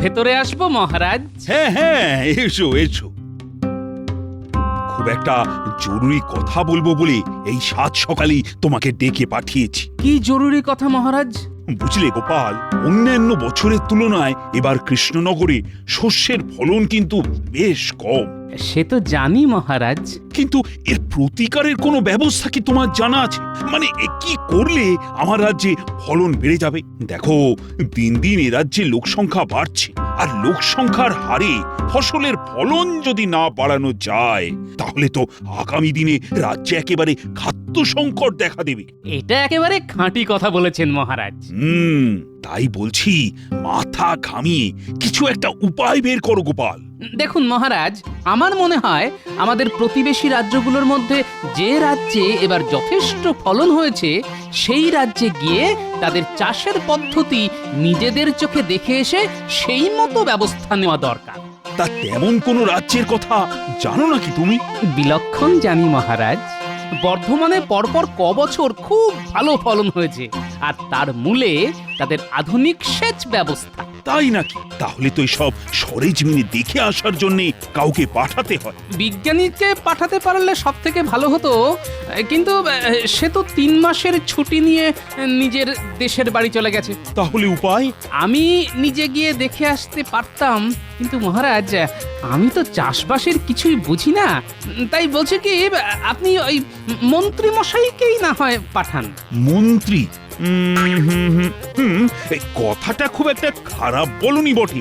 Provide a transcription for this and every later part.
ভেতরে আসবো মহারাজ? হ্যাঁ হ্যাঁ, এসো এসো। খুব একটা জরুরি কথা বলবো বলে এই সাত সকালেই তোমাকে ডেকে পাঠিয়েছি। কি জরুরি কথা মহারাজ? বুঝলে গোপাল, অন্যান্য বছরের তুলনায় এবার কৃষ্ণনগরে শস্যের ফলন কিন্তু বেশ কম। সে তো জানি মহারাজ। কিন্তু এর প্রতিকারের কোনো ব্যবস্থা কি তোমার জানা আছে? মানে কি করলে আমার রাজ্যে ফলন বেড়ে যাবে? দেখো, দিন দিন এ রাজ্যে লোক সংখ্যা বাড়ছে, আর লোক সংখ্যার হারে ফসলের ফলন যদি না বাড়ানো যায় তাহলে তো আগামী দিনে রাজ্যে একেবারে খাদ্য সংকট দেখা দেবে। এটা একেবারে খাঁটি কথা বলেছেন মহারাজ। তাই বলছি, মাথা ঘামিয়ে কিছু একটা উপায় বের করো গোপাল। দেখুন মহারাজ, আমার মনে হয় আমাদের প্রতিবেশী রাজ্যগুলোর মধ্যে যে রাজ্যে এবার যথেষ্ট ফলন হয়েছে সেই রাজ্যে গিয়ে তাদের চাষের পদ্ধতি নিজেদের চোখে দেখে এসে সেই মতো ব্যবস্থা নেওয়া দরকার। তা তেমন কোনো রাজ্যের কথা জানো নাকি তুমি? বিলক্ষণ জানি মহারাজ। বর্ধমানে পরপর কবছর খুব ভালো ফলন হয়েছে, আর তার মূলে তাদের আধুনিক সেচ ব্যবস্থা। তাই নাকি? তাহলে তো সব সরেজমিনে দেখে আসার জন্য কাউকে পাঠাতে হয়। বিজ্ঞানীকে পাঠাতে পারলে সব থেকে ভালো হতো, কিন্তু সে তো 3 মাসের ছুটি নিয়ে নিজের দেশের বাড়ি চলে গেছে। তাহলে উপায়? আমি নিজে গিয়ে দেখে আসতে পারতাম, কিন্তু মহারাজ আমি তো চাষবাসের কিছুই বুঝি না। তাই বলছি কি, আপনি ওই মন্ত্রী মশাইকেই না হয় পাঠান। মন্ত্রী? এই কথাটা খুব একটা খারাপ বলনি বটে।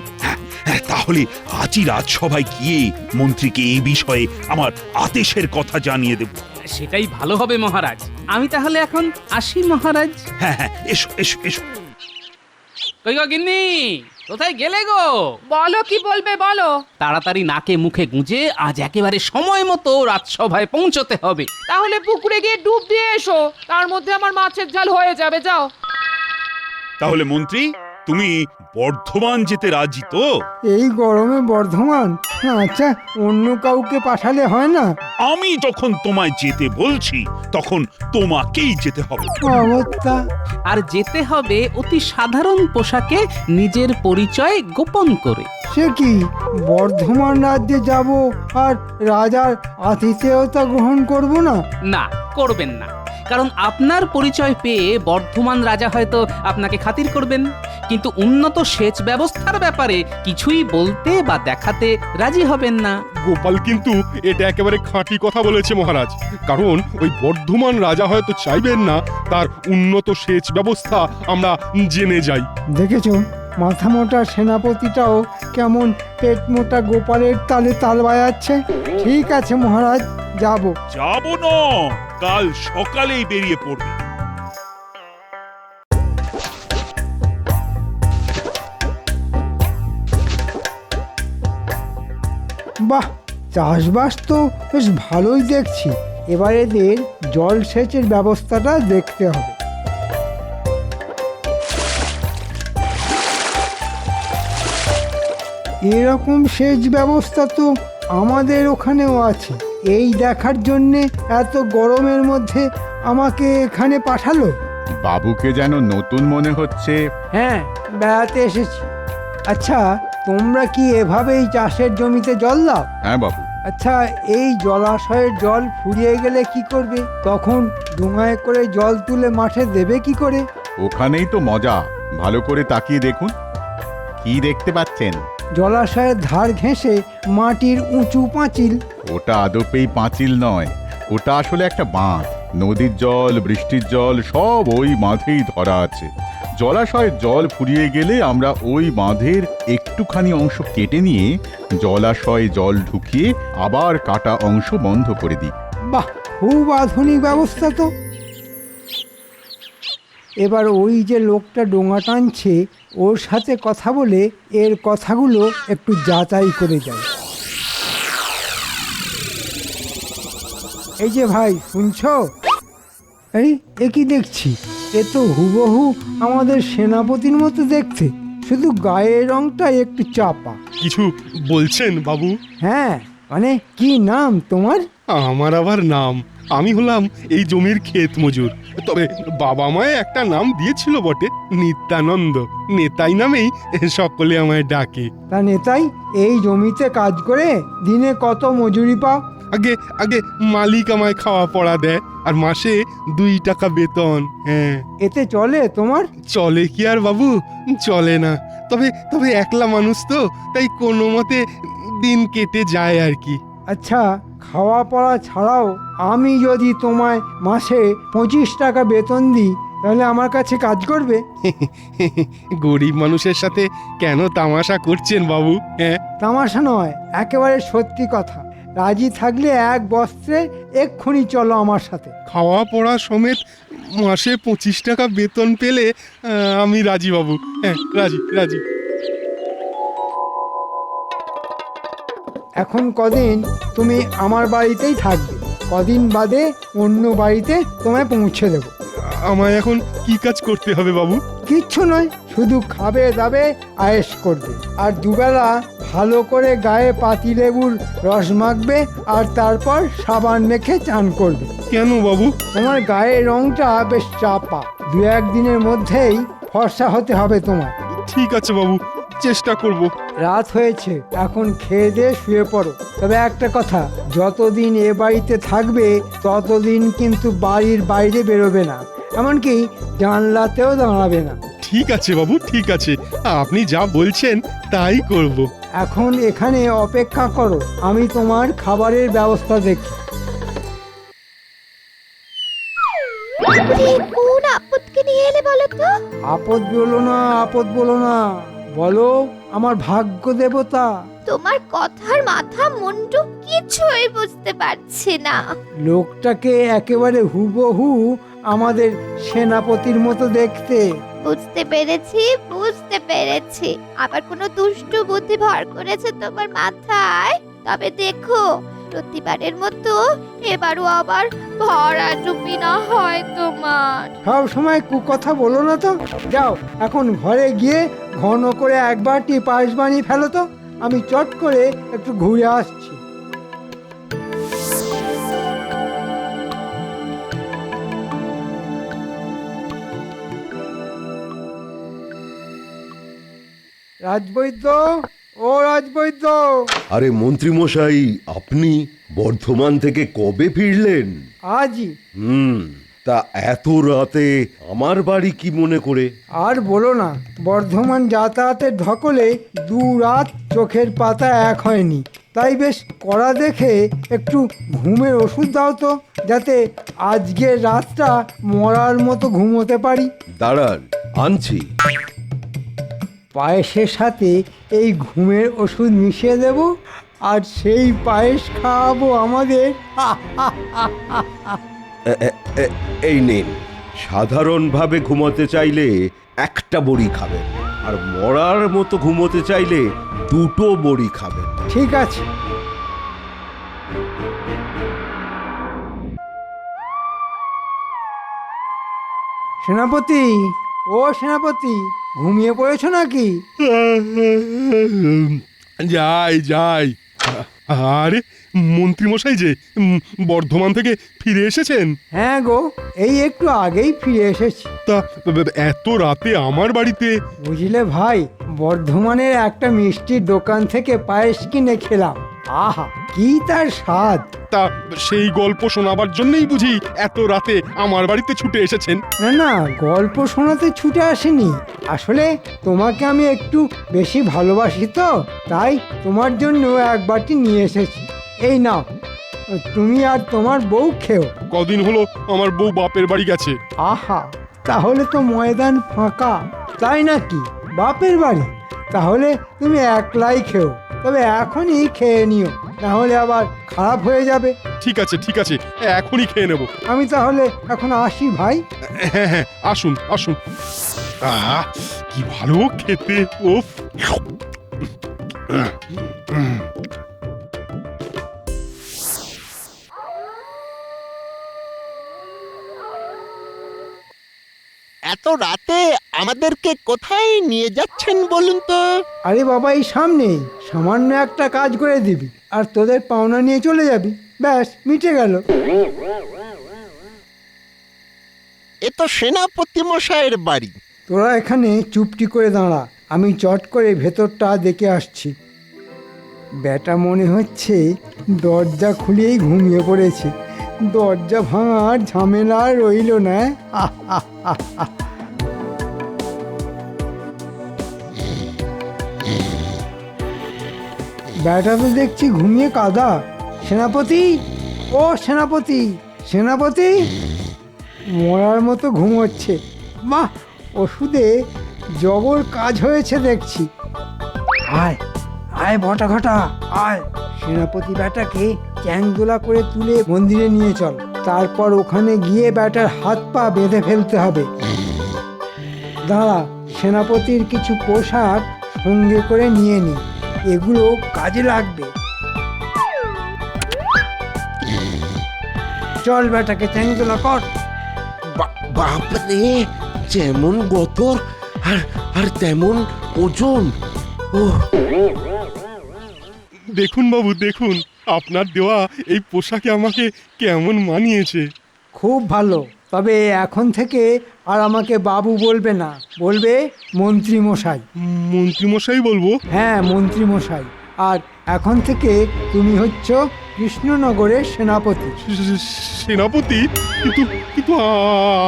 হ্যাঁ, তাহলে আজই রাজসভায় গিয়ে মন্ত্রীকে এই বিষয়ে আমার আদেশের কথা জানিয়ে দেব। সেটাই ভালো হবে মহারাজ। আমি তাহলে এখন আসি মহারাজ। হ্যাঁ হ্যাঁ, এসো এসো এসো। কই গো গিন্নি, কোথায় গেলে গো? বলো, কি বলবে বলো। তাড়াতাড়ি নাকে মুখে গুঁজে আজ একেবারে সময় মতো রাজসভায় পৌঁছতে হবে। তাহলে পুকুরে গিয়ে ডুব দিয়ে এসো, তার মধ্যে আমার মাছের ঝাল হয়ে যাবে। যাও। তাহলে মন্ত্রী, তুমি বর্ধমান যেতে রাজি তো? এই গরমে বর্ধমান? আচ্ছা, অন্য কাউকে পাঠালে হয় না? আমি যখন তোমায় যেতে বলছি তখন তোমাকেই যেতে হবে। অবস্থা। আর যেতে হবে অতি সাধারণ পোশাকে, নিজের পরিচয় গোপন করে। সে কি, বর্ধমান রাজ্যে যাব আর রাজার আতিথেয়তা গ্রহণ করব না? না, করবেন না। কারণ আপনার পরিচয় পেয়ে বর্ধমান রাজা হয়তো আপনাকে খাতির করবেন, কিন্তু উন্নত সেচ ব্যবস্থার ব্যাপারে কিছুই বলতে বা দেখাতে রাজি হবেন না। গোপাল কিন্তু এটা একেবারে খাঁটি কথা বলেছে মহারাজ। কারণ ওই বর্ধমান রাজা হয়তো চাইবেন না তার উন্নত সেচ ব্যবস্থা আমরা জেনে যাই। দেখেছো, মাথা মোটা সেনাপতিটাও কেমন পেট মোটা গোপালের তালে তাল বাজাচ্ছে। ঠিক আছে মহারাজ, যাব। যাব না, কাল সকালেই বেরিয়ে পড়বে। বাহ, চাষবাস তো বেশ ভালোই দেখছি। এবার এদের জলসেচের ব্যবস্থাটা দেখতে হবে। এরকম সেচ ব্যবস্থা তো আমাদের ওখানেও আছে। এই দেখার জন্যে এত গরমের মধ্যে আমাকে এখানে পাঠালো? বাবুকে যেন নতুন মনে হচ্ছে। হ্যাঁ, বেড়াতে এসেছি। আচ্ছা, তোমরা কি এভাবেই চাষের জমিতে জল দাও? হ্যাঁ বাবু। আচ্ছা, এই জলাশয়ের জল ফুরিয়ে গেলে কি করবে? তখন ডোঙায় করে জল তুলে মাঠে দেবে কি করে? ওখানেই তো মজা। ভালো করে তাকিয়ে দেখুন। কি দেখতে পাচ্ছেন? জলাশয়ের ধার ঘেঁষে মাটির উঁচু পাঁচিল। ওটা আদপেই পাঁচিল নয়, ওটা আসলে একটা বাঁধ। নদীর জল, বৃষ্টির জল সব ওই বাঁধেই ধরা আছে। জলাশয়ের জল ফুরিয়ে গেলে আমরা ওই বাঁধের একটুখানি অংশ কেটে নিয়ে জলাশয়ে জল ঢুকিয়ে আবার কাটা অংশ বন্ধ করে দিই। বাহ, খুব আধুনিক ব্যবস্থা তো। এবার ওই যে লোকটা ডোঙা টানছে ওর সাথে কথা বলে এর কথাগুলো একটু যাচাই করে যায়। এই যে ভাই, শুনছো? এ কি দেখছি? এ তো হুবহু আমাদের সেনাপতির মতো দেখতে, শুধু গায়ের রংটা একটু চাপা। কিছু বলছেন বাবু? হ্যাঁ, মানে কি নাম তোমার? আমার আবার নাম, আমি হলাম এই জমির ক্ষেত মজুর। তবে বাবা মায়ে একটা নাম দিয়েছিল বটে, নিত্যানন্দ। নেতাই নামেই সকলে আমায় ডাকে। তা নেতাই, এই জমিতে কাজ করে দিনে কত মজুরি পাও? আগে আগে মালিক আমায় খাওয়া পড়া দেয়, আর মাসে 2 টাকা বেতন। হ্যাঁ, এতে চলে তোমার? চলে কি আর বাবু, চলে না। তবে তবে একলা মানুষ তো, তাই কোনো মতে দিন কেটে যায় আর কি। আচ্ছা, খাওয়া পড়া ছাড়াও আমি যদি তোমায় মাসে 25 টাকা বেতন দিই, তাহলে আমার কাছে কাজ করবে? গরিব মানুষের সাথে কেন তামাশা করছেন বাবু? হ্যাঁ, তামাশা নয়, একেবারে সত্যি কথা। রাজি থাকলে এক বস্ত্রে এক্ষুনি চলো আমার সাথে। খাওয়া পড়া সমেত মাসে 25 টাকা বেতন পেলে আমি রাজি বাবু। হ্যাঁ, রাজি রাজি। এখন কদিন তুমি আমার বাড়িতেই থাকবে, কদিন বাদে অন্য বাড়িতে তোমায় পৌঁছে দেবো। আমায় এখন কি কাজ করতে হবে বাবু? কিচ্ছু নয়, শুধু খাবে দাবে, আয়েশ করবে, আর দুবেলা ভালো করে গায়ে পাতিলেবুর রস মাখবে, আর তারপর সাবান মেখে চান করবে। কেন বাবু? তোমার গায়ের রংটা বেশ চাপা, 2-1 দিনের মধ্যেই ফর্সা হতে হবে তোমার। ঠিক আছে বাবু, চেষ্টা করব। রাত হয়েছে, এখন খেয়ে দিয়ে শুয়ে পড়ো। তবে একটা কথা, যতদিন এ বাড়িতে থাকবে ততদিন কিন্তু বাড়ির বাইরে বেরোবে না, এমনকি জানলাতেও দাঁড়াবে না। ঠিক আছে বাবু, ঠিক আছে, আপনি যা বলছেন তাই করব। এখন এখানে অপেক্ষা করো, আমি তোমার খাবারের ব্যবস্থা দেখি। কোন আপদকে নিয়ে এলে বলো তো? আপদ বলো না, আপদ বলো না, বলো আমার ভাগ্য দেবতা। তোমার কথার মাথা মুন্ডু কিছুই বুঝতে পারছি না। লোকটাকে একেবারে হুবহু আমাদের সেনাপতির মতো দেখতে। বুঝতে পেরেছি, বুঝতে পেরেছি। আবার কোনো দুষ্টু বুদ্ধি ভর করেছে তোমার মাথায়। তবে দেখো, প্রতিবারের মতো এবারও আবার ভরা ডুবি না হয় তোমার। সব সময় কুকথা বলো না তো। যাও, এখন ঘরে গিয়ে ঘন করে একবার পায়েস বানিয়ে ফেলো তো, আমি চট করে একটু ঘুরে আসছি। রাজবৈদ্য, ও রাজবৈদ্য! আরে মন্ত্রী মশাই, আপনি বর্ধমান থেকে কবে ফিরলেন? আজই। তা এত রাতে আমার বাড়ি কি মনে করে? আর বলো না, বর্ধমান যাতায়াতের ধকলে 2 রাত চোখের পাতা এক হয়নি। তাই বেশ কড়া দেখে একটু ঘুমের ওষুধ দাও তো, যাতে আজকের রাতটা মরার মতো ঘুমোতে পারি। দাঁড়ান, আনছি। পায়েসের সাথে এই ঘুমের ওষুধ মিশিয়ে দেব, আর সেই পায়েস খাওয়াবো আমাদের। এই নিন। সাধারণভাবে ঘুমোতে চাইলে 1টা বড়ি খাবেন, আর মরার মতো ঘুমোতে চাইলে 2টো বড়ি খাবেন। ঠিক আছে। সেনাপতি, ও সেনাপতি, ঘুমিয়ে পড়েছো নাকি? যাই যাই। আরে মন্ত্রী মশাই যে বর্ধমান থেকে ফিরে এসেছেন? হ্যাঁ গো, এই একটু আগেই ফিরে এসেছি। তা এত রাতে আমার বাড়িতে? বুঝলে ভাই, বর্ধমানের একটা মিষ্টির দোকান থেকে পায়েস কিনে খেলাম। আহা, কি তার স্বাদ! তা সেই গল্প শোনাবার জন্যই বুঝি এত রাতে আমার বাড়িতে ছুটে এসেছেন? না না, গল্প শোনাতে ছুটে আসেনি। আসলে তোমাকে আমি একটু বেশি ভালোবাসি তো, তাই তোমার জন্য এক বাটি নিয়ে এসেছি। এই নাও, তুমি আর তোমার বউ খেও। কদিন হলো আমার বউ বাপের বাড়ি গেছে। আহা, তাহলে তো ময়দান ফাঁকা। তাই নাকি? বাপের বাড়ি? তাহলে তুমি একলাই খেও, তবে এখনই খেয়ে নিও, না হলে আবার খারাপ হয়ে যাবে। ঠিক আছে ঠিক আছে, এখনই খেয়ে নেব। আমি তাহলে এখন আসি ভাই। হ্যাঁ হ্যাঁ, আসুন আসুন। আহ, কি ভালো খেতে! ওফ! এত রাতে আমাদেরকে কোথায় নিয়ে যাচ্ছেন বলুন তো? আরে বাবা, এই সামনেই সামান্য একটা কাজ করে দিবি, আর তোদের পাওনা নিয়ে চলে যাবি। ব্যাস মিটে গেল। এ তো সেনাপতি মশাইয়ের বাড়ি। তোরা এখানে চুপটি করে দাঁড়া, আমি চট করে ভেতরটা দেখে আসছি। ব্যাটা মনে হচ্ছে দরজা খুলেই ঘুমিয়ে পড়েছে। দরজা ভাঙার ঝামেলা আর রইল না। আহ, আহ, আহ, আহ। ব্যাটা তো দেখছি ঘুমিয়ে কাদা। সেনাপতি, ও সেনাপতি, সেনাপতি মরার মতো ঘুমোচ্ছে। বাহ, ওষুধে জবর কাজ হয়েছে দেখছি। আয় আয় বটা ঘটা আয়, সেনাপতি ব্যাটাকে চ্যাংদোলা করে তুলে মন্দিরে নিয়ে চল। তারপর ওখানে গিয়ে ব্যাটার হাত পা বেঁধে ফেলতে হবে। দাঁড়া, সেনাপতির কিছু পোশাক সঙ্গে করে নিয়ে নি, এগুলো কাজে লাগবে। চল ব্যাটাকে চ্যাংদোলা কর। বাপরে, যেমন গতর আর আর তেমন ওজন। ও দেখুন বাবু দেখুন, আপনার দেওয়া এই পোশাকে আমাকে কেমন মানিয়েছে। খুব ভালো, তবে এখন থেকে আর আমাকে বাবু বলবে না, বলবে মন্ত্রী মশাই। মন্ত্রীমশাই বলবো? হ্যাঁ, মন্ত্রী মশাই। আর এখন থেকে তুমি হচ্ছ কৃষ্ণনগরের সেনাপতি। সেনাপতি? কিন্তু কিন্তু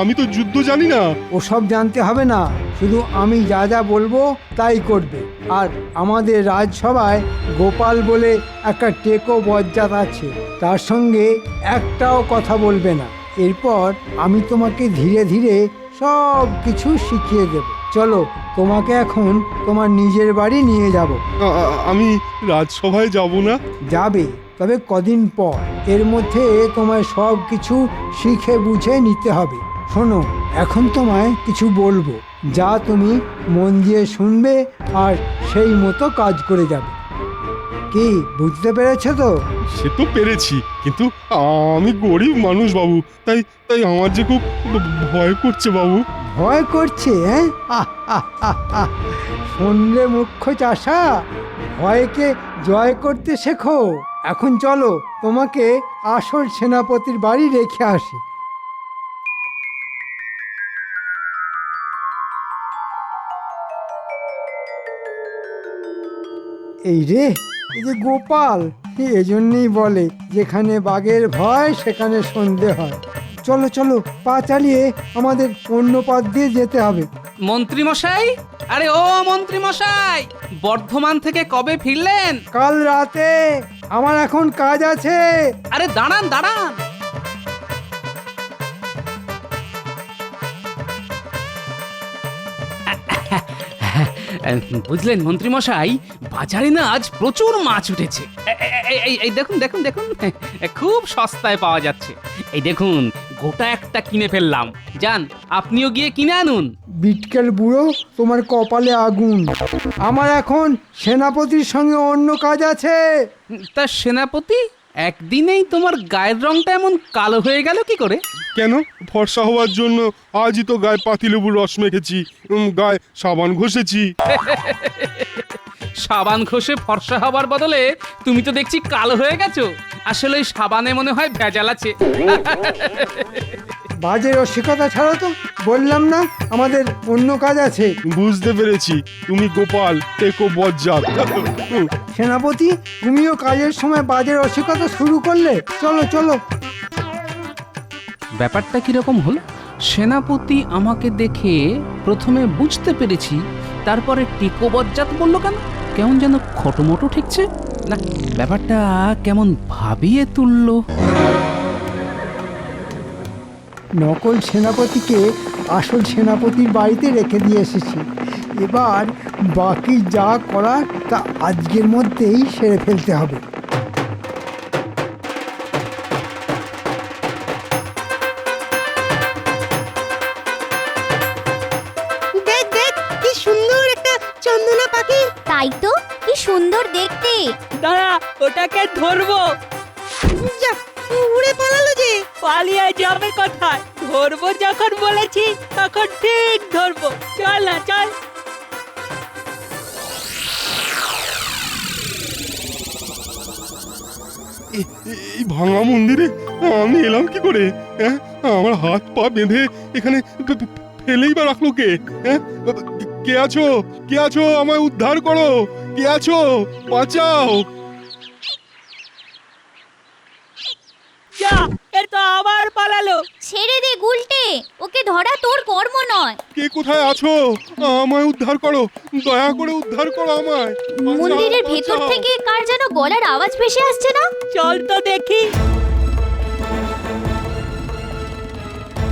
আমি তো যুদ্ধ জানি না। ওসব জানতে হবে না, শুধু আমি যা যা বলবো তাই করবে। আর আমাদের রাজসভায় গোপাল বলে একটা টেকো বজ্জাত আছে, তার সঙ্গে একটাও কথা বলবে না। এরপর আমি তোমাকে ধীরে ধীরে সব কিছু শিখিয়ে দেব। চলো, তোমাকে এখন তোমার নিজের বাড়ি নিয়ে যাব। আমি রাজসভায় যাব না? যাবে, তবে কদিন পর। এর মধ্যে তোমায় সব কিছু শিখে বুঝে নিতে হবে। শোনো, এখন তোমায় কিছু বলবো, যা তুমি মন দিয়ে শুনবে আর সেই মতো কাজ করে যাবে। কি বুঝতে পেরেছো তো? সে তো পেরেছি, কিন্তু আমি গরিব মানুষ বাবু, তাই তাই আমার যে খুব ভয় করছে বাবু। ভয় করছে? হ্যাঁ, শুনলে মুখ্য চাষা, ভয়কে জয় করতে শেখো। এখন চলো, তোমাকে আসল সেনাপতির বাড়ি রেখে আসি। এই রে, এই যে গোপাল, এজন্যই বলে যেখানে বাঘের ভয় সেখানে সন্ধে হয়। চলো চলো, পা চালিয়ে আমাদের অন্য পথ দিয়ে যেতে হবে। মন্ত্রী মশাই, আরে ও মন্ত্রী মশাই, বর্ধমান থেকে কবে ফিরলেন? কাল রাতে। আমার এখন কাজ আছে। আরে দাঁড়ান দাঁড়ান, বুঝলেন মন্ত্রী মশাই, বাজারে না আজ প্রচুর মাছ উঠেছে। এই দেখুন দেখুন দেখুন, খুব সস্তায় পাওয়া যাচ্ছে। এই দেখুন, গোটা একটা কিনে ফেললাম। যান, আপনিও গিয়ে কিনে আনুন। বিটকেল বুড়ো, তোমার কপালে আগুন। আমার এখন সেনাপতির সঙ্গে অন্য কাজ আছে। তা সেনাপতি, একদিনেই তোমার গায়ের রংটা এমন কালো হয়ে গেল কি করে? কেন? ফর্সা হওয়ার জন্য আজই তো গায়ে পাতিলেবুর রস মেখেছি, গায়ে সাবান ঘষেছি। সাবান ঘষে ফর্সা হবার বদলে তুমি তো দেখছি কালো হয়ে গেছো। আসলে ওই সাবানে মনে হয় ভেজাল আছে। বাজে রসিকতা ছাড়া তো, বললাম না আমাদের অন্য কাজ আছে। বুঝতে পেরেছি, তুমি গোপাল টেকো বজ্জাত। সেনাপতি, তুমিও কাজের সময় বাজে রসিকতা শুরু করলে। চলো চলো। ব্যাপারটা কিরকম হলো? সেনাপতি আমাকে দেখে প্রথমে বুঝতে পেরেছি, তারপরে টিকো বজ্জাত বললো কেন? কেমন যেন খটোমটো ঠেকছে না, ব্যাপারটা কেমন ভাবিয়ে তুললো। নকল সেনাপতিকে আসল সেনাপতির বাড়িতে রেখে দিয়ে এসেছি। এবার বাকি যা করার তা আজকের মধ্যেই সেরে ফেলতে হবে। দেখ দেখ, কি সুন্দর একটা চন্দনা পাখি। তাই তো, কি সুন্দর দেখতে। দাঁড়া, ওটাকে ধরবো। যা, উড়ে পালালো যে। পালিয়ে যাবে কোথায়? ধরবো যখন বলেছি তখন ঠিক ধরবো। চল না, চল। এই ভাঙা মন্দিরে আমি এলাম কি করে? হ্যাঁ, আমার হাত পা বেঁধে এখানে ফেলেই বা রাখলো কে? হ্যাঁ, কে আছো? কে আছো? আমায় উদ্ধার করো! কে আছো? বাঁচাও! যা, এ তো আবার পালালো। ছেড়ে দে গুলটে, ওকে ধরা তোর কর্ম নয়। কে কোথায় আছো? আমায় উদ্ধার করো, দয়া করে উদ্ধার করো আমায়। বাঁচাও, মন্দিরের ভেতর বাঁচাও। থেকে কার যেন গলার আওয়াজ ভেসে আসছে না? চল তো দেখি।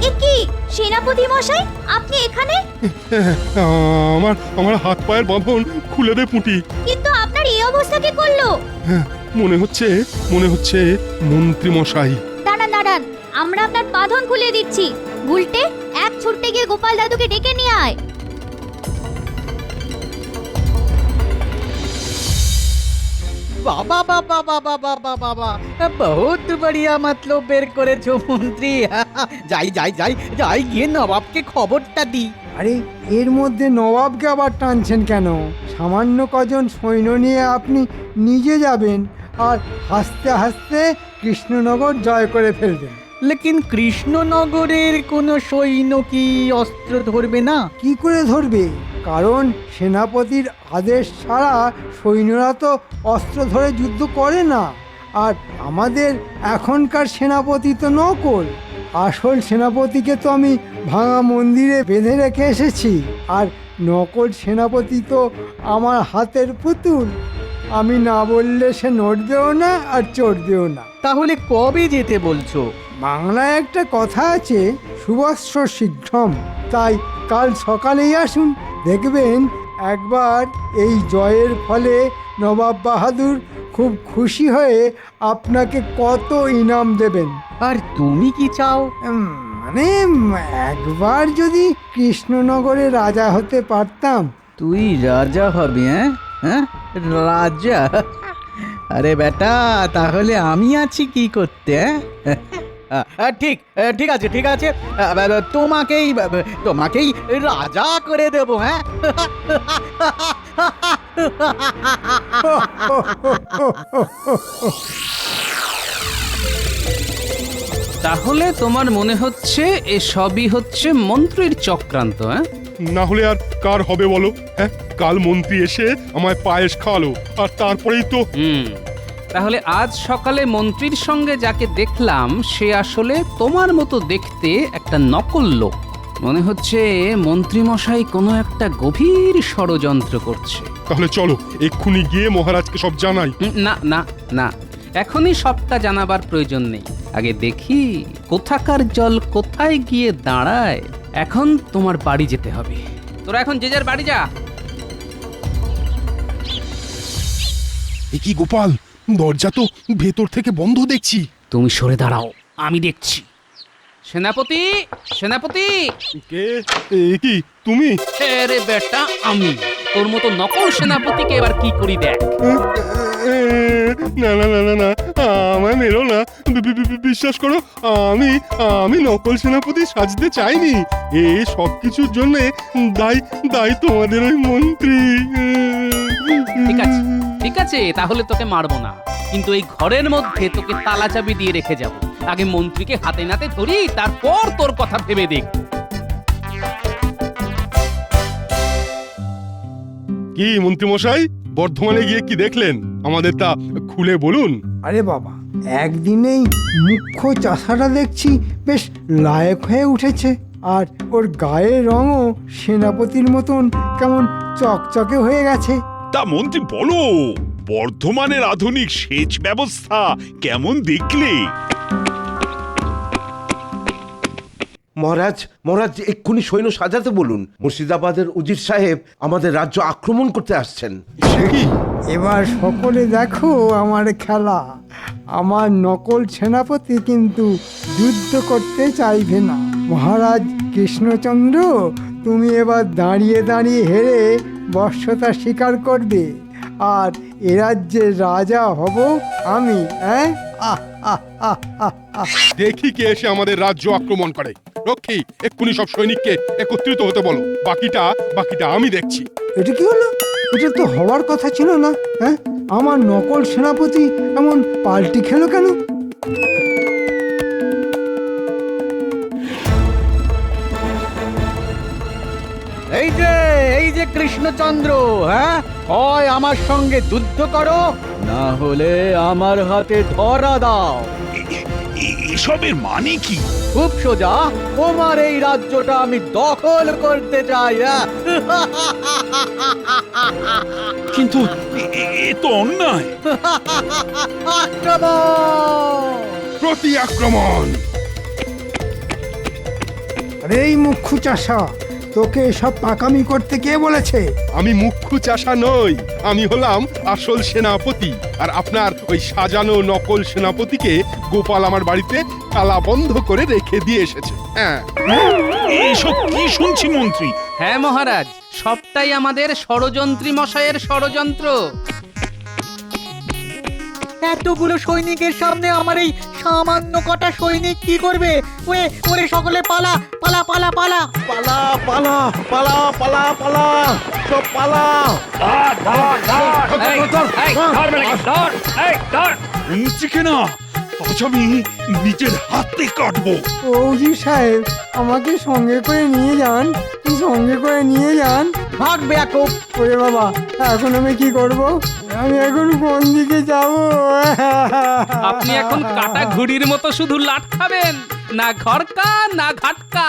এ কি সেনাপতি মশাই, আপনি এখানে? আমার হাত পায়ের বাঁধন খুলে দে পুঁটি। কিন্তু আপনার এই অবস্থা কে করলো? মনে হচ্ছে মন্ত্রী মশাই। দাঁড়ান দাঁড়ান, আমরা আপনার বাঁধন খুলে দিচ্ছি। গুলটে, এক ছুটতে গিয়ে গোপাল দাদুকে ডেকে নিয়ে আয়। বাবা বাবা বাবা বাবা বাবা, বহুত বড়িয়া মতলব বের করেছো মন্ত্রী। যাই যাই যাই যাই গিয়ে নবাবকে খবরটা দি। আরে এর মধ্যে নবাবকে আবার টানছেন কেন? সামান্য কজন সৈন্য নিয়ে আপনি নিজে যাবেন আর হাসতে হাসতে কৃষ্ণনগর জয় করে ফেলবেন। লেকিন কৃষ্ণনগরের কোনো সৈন্য কি অস্ত্র ধরবে না? কি করে ধরবে? কারণ সেনাপতির আদেশ ছাড়া সৈন্যরা তো অস্ত্র ধরে যুদ্ধ করে না। আর আমাদের এখনকার সেনাপতি তো নকল। আসল সেনাপতিকে তো আমি ভাঙা মন্দিরে বেঁধে রেখে এসেছি, আর নকল সেনাপতি তো আমার হাতের পুতুল। আমি না বললে সে নড়বেও না আর চড়বেও না। তাহলে কবে যেতে বলছো? বাংলায় একটা কথা আছে, শুভস্য শীঘ্রম। তাই কাল সকালেই আসুন, দেখবেন একবার এই জয়ের ফলে নবাব বাহাদুর খুব খুশি হয়ে আপনাকে কত ইনাম দেবেন। আর তুমি কি চাও? মানে একবার যদি কৃষ্ণনগরে রাজা হতে পারতাম। তুই রাজা হবি? হ্যাঁ, রাজা? আরে বেটা, তাহলে আমি আছি কি করতে? ঠিক ঠিক আছে ঠিক আছে, তোমাকেই রাজা করে দেবো। হ্যাঁ, তাহলে তোমার মনে হচ্ছে এসবই হচ্ছে মন্ত্রীর চক্রান্ত? হ্যাঁ, না হলে আর কার হবে বলো? হ্যাঁ, কাল মন্ত্রী এসে আমায় পায়েস খাওয়ালো, আর তারপরেই তো তাহলে আজ সকালে মন্ত্রীর সঙ্গে যাকে দেখলাম সে আসলে তোমার মতো দেখতে একটা নকল লোক। মনে হচ্ছে মন্ত্রী মশাই কোনো একটা গভীর ষড়যন্ত্র করছে। তাহলে চলো এক্ষুনি গিয়ে মহারাজকে সব জানাই। না না না, এখনই সবটা জানাবার প্রয়োজন নেই। আগে দেখি কোথাকার জল কোথায় গিয়ে দাঁড়ায়। এখন তোমার বাড়ি যেতে হবে। তোরা এখন যে যার বাড়ি যা। এ কি গোপাল, দরজা তো ভেতর থেকে বন্ধ দেখছি। তুমি সরে দাঁড়াও, আমি দেখছি। সেনাপতি, সেনাপতি! কে? এ কি তুমি? রে বেটা, আমি তোর মতো নকল সেনাপতিকে এবার কি করি দেখ। না না না না না, আমায় মেরো না। বিশ্বাস করো, আমি নকল সেনাপতি সাজতে চাইনি। এ সব কিছুর জন্য দায়ী তোমাদের ওই মন্ত্রী। ঠিক আছে ঠিক আছে, তাহলে তোকে মারবো না, কিন্তু এই ঘরের মধ্যে তোকে তালা চাবি দিয়ে রেখে যাব। আগে মন্ত্রীকে হাতে নাতে ধরি, তারপর তোর কথা ভেবে দেখ। কি মন্ত্রী মশাই, বর্ধমানে গিয়ে কি দেখলেন? আমাদের তা খুলে বলুন। আরে বাবা, একদিনেই মুখ্য চাষাটা দেখছি বেশ লায়ক হয়ে উঠেছে, আর ওর গায়ের রঙও সেনাপতির মতন কেমন চকচকে হয়ে গেছে। তা মন্ত্রী বলো, বর্ধমানের আধুনিক সেচ ব্যবস্থা কেমন দেখলে? মহারাজ এক্ষুনি সৈন্য সাজাতে বলুন। মুর্শিদাবাদের উজির সাহেব আমাদের রাজ্য আক্রমণ করতে আসছেন। এবার সকলে দেখো আমার খেলা। আমার নকল সেনাপতি কিন্তু যুদ্ধ করতে চাইবে না। মহারাজ কৃষ্ণচন্দ্র, তুমি এবার দাঁড়িয়ে দাঁড়িয়ে হেরে বর্ষতা স্বীকার করবে, আর এ রাজ্যের রাজা হব আমি। দেখি কে এসে আমাদের রাজ্য আক্রমণ করে। রক্ষী, এক্ষুনি সব সৈনিককে একত্রিত হতে বলো। বাকিটা আমি দেখছি। এটা কি হলো? এটা তো হওয়ার কথা ছিল না। হ্যাঁ, আমার নকল সেনাপতি এমন পাল্টি খেলো কেন? এই যে কৃষ্ণচন্দ্র, হ্যাঁ, হয় আমার সঙ্গে যুদ্ধ করো, না হলে আমার হাতে ধরা দাও। এসবের মানে কি? খুব সোজা, তোমার এই রাজ্যটা আমি দখল করতে চাই। কিন্তু এ তো অন্যায়। আক্রমণ! প্রতি আক্রমণ! আরে এই মুখ্যু চাষা, তোকে এসব পাকামি করতে কে বলেছে? আমি মুখ্যু চাষা নই, আমি হলাম আসল সেনাপতি। আর আপনার ওই সাজানো নকল সেনাপতিকে গোপাল আমার বাড়িতে তালা বন্ধ করে রেখে দিয়ে এসেছে। হ্যাঁ, এসব কি শুনছি মন্ত্রী? হ্যাঁ মহারাজ, সবটাই আমাদের ষড়যন্ত্রী মশাইয়ের ষড়যন্ত্র। এতগুলো সৈনিকের সামনে আমার এই সামান্য কটা সৈনিক কি করবে? ওরে সকলে পালা পালা পালা পালা পালা পালা পালা পালা পালা সব পালা। মন্ত্রীকে না, আজ আমি নিজের হাতে কাটবো। ওজি সাহেব, আমাকে সঙ্গে করে নিয়ে যান, সঙ্গে করে নিয়ে যান। ভাগ বেয়াকুব! ওরে বাবা, এখন আমি কি করব? আমি এখন কোন দিকে যাব? আপনি এখন কাটা ঘুড়ির মতো শুধু লাট খাবেন, না ঘরকা না ঘাটকা।